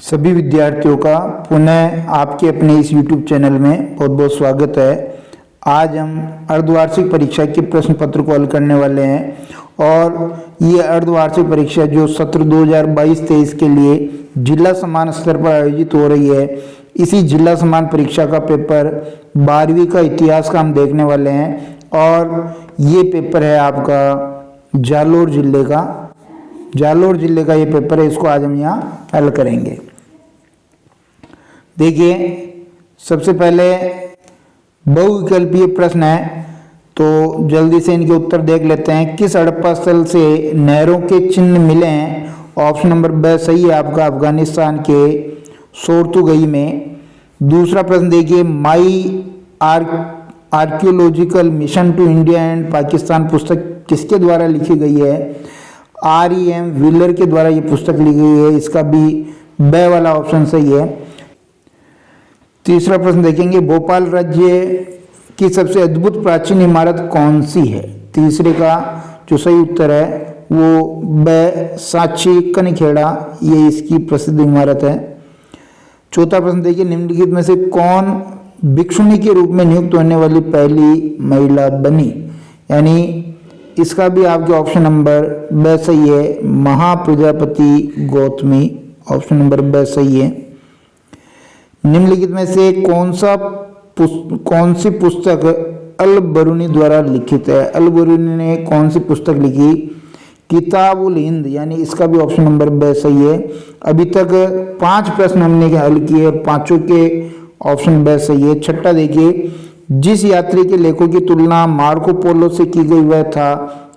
सभी विद्यार्थियों का पुनः आपके अपने इस YouTube चैनल में बहुत बहुत स्वागत है। आज हम अर्धवार्षिक परीक्षा के प्रश्न पत्र को हल करने वाले हैं और ये अर्धवार्षिक परीक्षा जो सत्र 2022-23 के लिए जिला समान स्तर पर आयोजित हो रही है, इसी जिला समान परीक्षा का पेपर 12वीं का इतिहास का हम देखने वाले हैं। और ये पेपर है आपका जालोर जिले का ये पेपर है, इसको आज हम यहाँ हल करेंगे। देखिए, सबसे पहले बहुविकल्पीय प्रश्न है, तो जल्दी से इनके उत्तर देख लेते हैं। किस हड़प्पा स्थल से नहरों के चिन्ह मिले हैं? ऑप्शन नंबर ब सही है आपका, अफगानिस्तान के सोर्तुगई में। दूसरा प्रश्न देखिए, my archaeological mission to India and Pakistan पुस्तक किसके द्वारा लिखी गई है? R.E.M. व्हीलर के द्वारा ये पुस्तक लिखी गई है, इसका भी ब वाला ऑप्शन सही है। तीसरा प्रश्न देखेंगे, भोपाल राज्य की सबसे अद्भुत प्राचीन इमारत कौन सी है? तीसरे का जो सही उत्तर है वो ब सांची कनखेड़ा, ये इसकी प्रसिद्ध इमारत है। चौथा प्रश्न देखिए, निम्नलिखित में से कौन भिक्षुणी के रूप में नियुक्त होने वाली पहली महिला बनी? यानी इसका भी आपके ऑप्शन नंबर ब सही है, महाप्रजापति गौतमी, ऑप्शन नंबर ब सही है। निम्नलिखित में से कौन सी पुस्तक अल बरूनी द्वारा लिखित है? अल बरूनी ने कौन सी पुस्तक लिखी? किताबुल हिंद, यानी इसका भी ऑप्शन नंबर ब सही है। अभी तक 5 प्रश्न हमने हल किए, पांचों के ऑप्शन ब सही है। छठा देखिए, जिस यात्री के लेखों की तुलना मार्को पोलो से की गई वह था,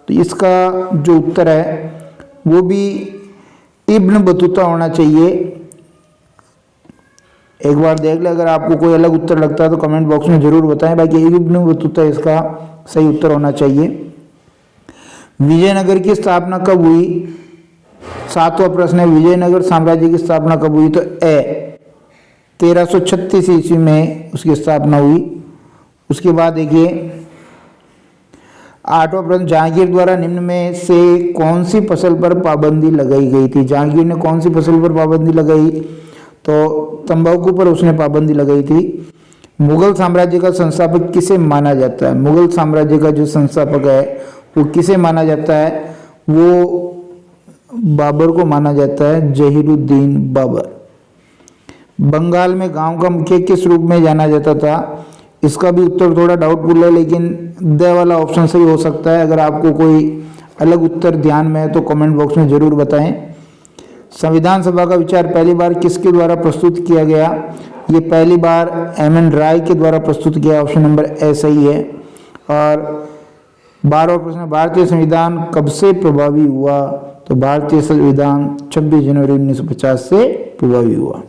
तो इसका जो उत्तर है वो भी इब्न बतूता होना चाहिए। एक बार देख ले, अगर आपको कोई अलग उत्तर लगता है तो कमेंट बॉक्स में जरूर बताएं। बाकी इब्न बतूता इसका सही उत्तर होना चाहिए। विजयनगर की स्थापना कब हुई? 7वां प्रश्न है, विजयनगर साम्राज्य की स्थापना कब हुई? तो 1336 ईस्वी में उसकी स्थापना हुई। उसके बाद देखिए 8वां प्रश्न, जहांगीर द्वारा निम्न में से कौन सी फसल पर पाबंदी लगाई गई थी? जहांगीर ने कौन सी फसल पर पाबंदी लगाई? तो तंबाकू पर उसने पाबंदी लगाई थी। मुगल साम्राज्य का संस्थापक किसे माना जाता है? मुगल साम्राज्य का जो संस्थापक है वो किसे माना जाता है? वो बाबर को माना जाता है, जहीरुद्दीन बाबर। बंगाल में गांव का मुखिया किस रूप में जाना जाता था? इसका भी उत्तर थोड़ा डाउटफुल है, लेकिन द वाला ऑप्शन सही हो सकता है। अगर आपको कोई अलग उत्तर ध्यान में है तो कमेंट बॉक्स में जरूर बताएं। संविधान सभा का विचार पहली बार किसके द्वारा प्रस्तुत किया गया? ये पहली बार M.N. राय के द्वारा प्रस्तुत किया, ऑप्शन नंबर ए सही है। और 12वां प्रश्न, भारतीय संविधान कब से प्रभावी हुआ? तो भारतीय संविधान 26 जनवरी 1950 से प्रभावी हुआ।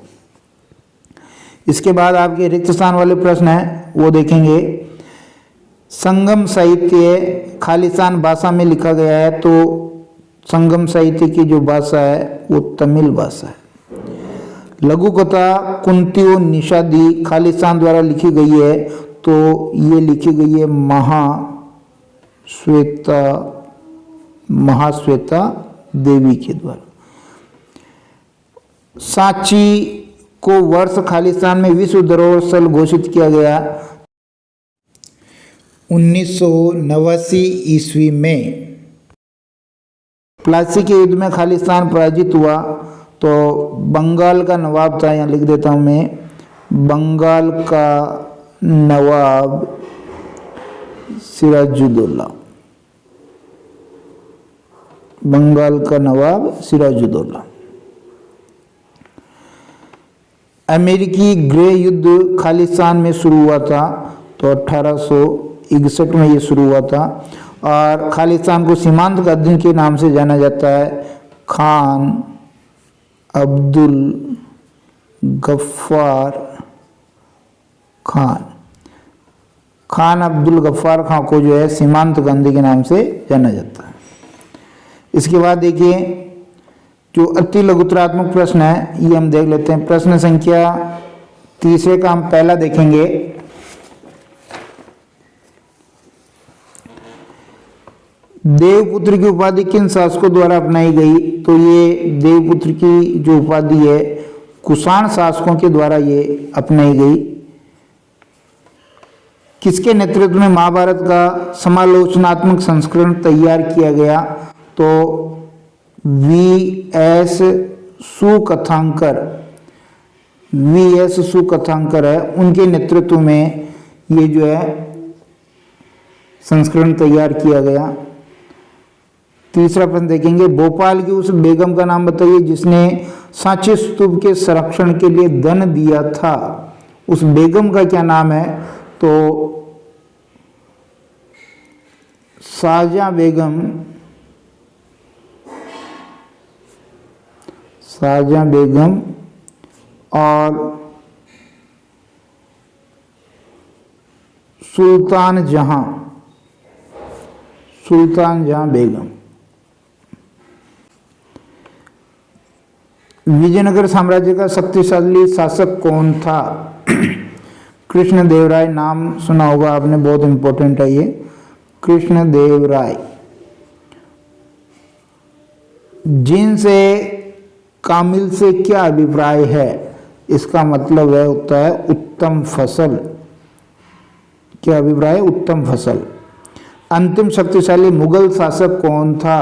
इसके बाद आपके रिक्त स्थान वाले प्रश्न हैं, वो देखेंगे। संगम साहित्य खालिस्तान भाषा में लिखा गया है, तो संगम साहित्य की जो भाषा है वो तमिल भाषा है। लघु कथा कुंतियो निषादी खालिस्तान द्वारा लिखी गई है, तो ये लिखी गई है महाश्वेता देवी के द्वारा। सांची को वर्ष खालिस्तान में विश्व धरोहर स्थल घोषित किया गया 1989 ईस्वी में। प्लासी के युद्ध में खालिस्तान पराजित हुआ, तो बंगाल का नवाब था, यहाँ लिख देता हूँ मैं, बंगाल का नवाब सिराजुद्दौला। बंगाल का नवाब सिराजुद्दौला। अमेरिकी गृह युद्ध खालिस्तान में शुरू हुआ था, तो 1861 में ये शुरू हुआ था। और खालिस्तान को सीमांत गादी के नाम से जाना जाता है, खान अब्दुल गफ्फार खान। खान अब्दुल गफ्फार खान को जो है सीमांत गांधी के नाम से जाना जाता है। इसके बाद देखिए, जो अति लघुतरात्मक प्रश्न है ये हम देख लेते हैं। प्रश्न संख्या 30 का हम पहला देखेंगे। देवपुत्र की उपाधि किन शासकों द्वारा अपनाई गई? तो ये देवपुत्र की जो उपाधि है कुषाण शासकों के द्वारा ये अपनाई गई। किसके नेतृत्व में महाभारत का समालोचनात्मक संस्करण तैयार किया गया? तो वी.एस. सुकथांकर है, उनके नेतृत्व में ये जो है संस्करण तैयार किया गया। तीसरा प्रश्न देखेंगे, भोपाल की उस बेगम का नाम बताइए जिसने सांची स्तूप के संरक्षण के लिए धन दिया था। उस बेगम का क्या नाम है? तो शाहजहां बेगम और सुल्तान जहां बेगम। विजयनगर साम्राज्य का शक्तिशाली शासक कौन था? कृष्णदेवराय, नाम सुना होगा आपने, बहुत इंपॉर्टेंट है ये, कृष्णदेवराय। जिन से कामिल से क्या अभिप्राय है? इसका मतलब है होता है उत्तम फसल। क्या अभिप्राय है? उत्तम फसल। अंतिम शक्तिशाली मुगल शासक कौन था?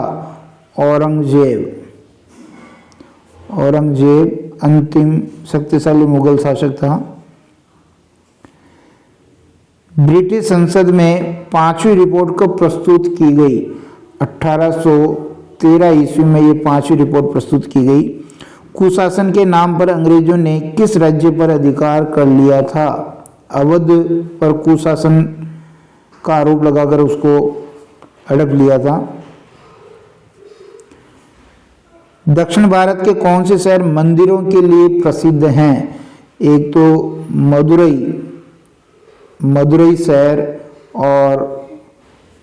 औरंगजेब अंतिम शक्तिशाली मुगल शासक था। ब्रिटिश संसद में 5वीं रिपोर्ट कब प्रस्तुत की गई? 1813 ईस्वी में ये 5वीं रिपोर्ट प्रस्तुत की गई। कुशासन के नाम पर अंग्रेजों ने किस राज्य पर अधिकार कर लिया था? अवध पर कुशासन का आरोप लगाकर उसको हड़प लिया था। दक्षिण भारत के कौन से शहर मंदिरों के लिए प्रसिद्ध हैं? एक तो मदुरई शहर और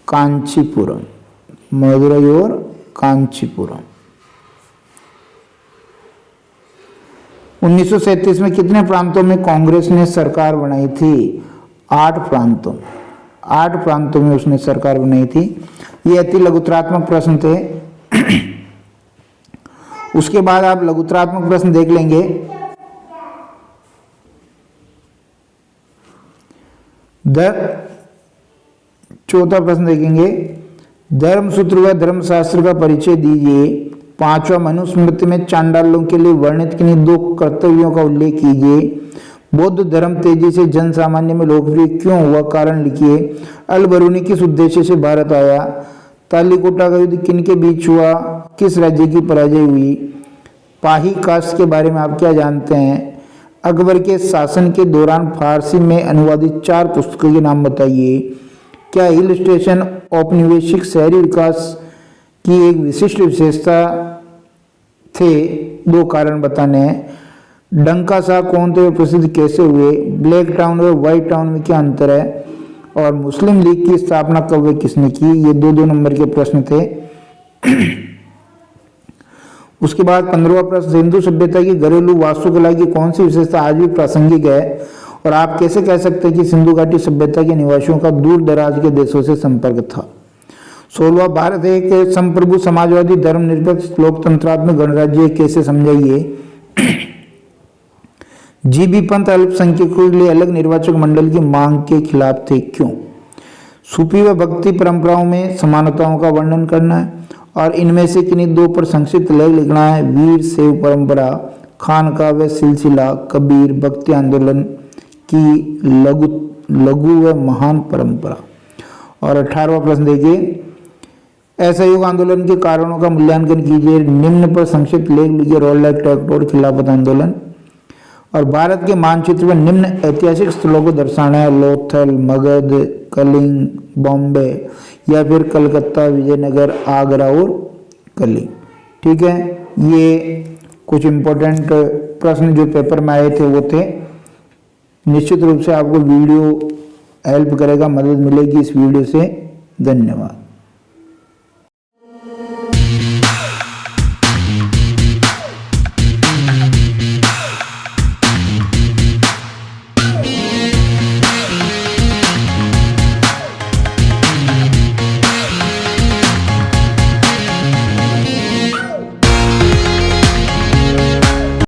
कांचीपुरम। मदुरई और कांचीपुरम। 1937 में कितने प्रांतों में कांग्रेस ने सरकार बनाई थी? 8 प्रांतों में उसने सरकार बनाई थी। ये अति लघुतरात्मक प्रश्न थे। उसके बाद आप लघुतरात्मक प्रश्न देख लेंगे। चौथा प्रश्न देखेंगे, धर्मसूत्र व धर्मशास्त्र का परिचय दीजिए। 5वां, मनुस्मृति में चांडालों के लिए वर्णित किन्हीं 2 कर्तव्यों का उल्लेख कीजिए। बौद्ध धर्म तेजी से जन सामान्य में लोकप्रिय क्यों हुआ? कारण लिखिए। अल बरूनी किस उद्देश्य से भारत आया? तालीकोटा का युद्ध किनके बीच हुआ? किस राज्य की पराजय हुई? पाही कास्ट के बारे में आप क्या जानते हैं? अकबर के शासन के दौरान फारसी में अनुवादित 4 पुस्तकों के नाम बताइए। क्या हिल स्टेशन औपनिवेशिक शहरी विकास की एक विशिष्ट विशेषता थे? 2 कारण बताने हैं। डंका साहब कौन थे, वे प्रसिद्ध कैसे हुए? ब्लैक टाउन और व्हाइट टाउन में क्या अंतर है? और मुस्लिम लीग की स्थापना कब व किसने की? ये 2-2 नंबर के प्रश्न थे। उसके बाद 15वां प्रश्न, हिंदू सभ्यता की घरेलू वास्तुकला की कौन सी विशेषता आज भी प्रासंगिक है और आप कैसे कह सकते हैं कि सिंधु घाटी सभ्यता के निवासियों का दूर दराज के देशों से संपर्क था? 16वां, भारत एक संप्रभु समाजवादी धर्मनिरपेक्ष लोकतंत्रात्मक गणराज्य कैसे समझाइए? जीबी पंत अल्पसंख्यकों के लिए अलग निर्वाचक मंडल की मांग के खिलाफ थे, क्यों? सूफी व भक्ति परंपराओं में समानताओं का वर्णन करना है और इनमें से किन्हीं 2 पर संक्षिप्त लेख लिखना है। वीर शैव परंपरा, खानका व सिलसिला, कबीर, भक्ति आंदोलन की लघु व महान परंपरा। और 18वां प्रश्न देखिए, असहयोग आंदोलन के कारणों का मूल्यांकन कीजिए। निम्न पर संक्षिप्त लेख लिखिए। रोल एक्ट और खिलाफत आंदोलन। और भारत के मानचित्र में निम्न ऐतिहासिक स्थलों को दर्शाना है। लोथल, मगध, कलिंग, बॉम्बे या फिर कलकत्ता, विजयनगर, आगरा और कलिंग। ठीक है, ये कुछ इंपॉर्टेंट प्रश्न जो पेपर में आए थे वो थे। निश्चित रूप से आपको वीडियो हेल्प करेगा, मदद मिलेगी इस वीडियो से। धन्यवाद।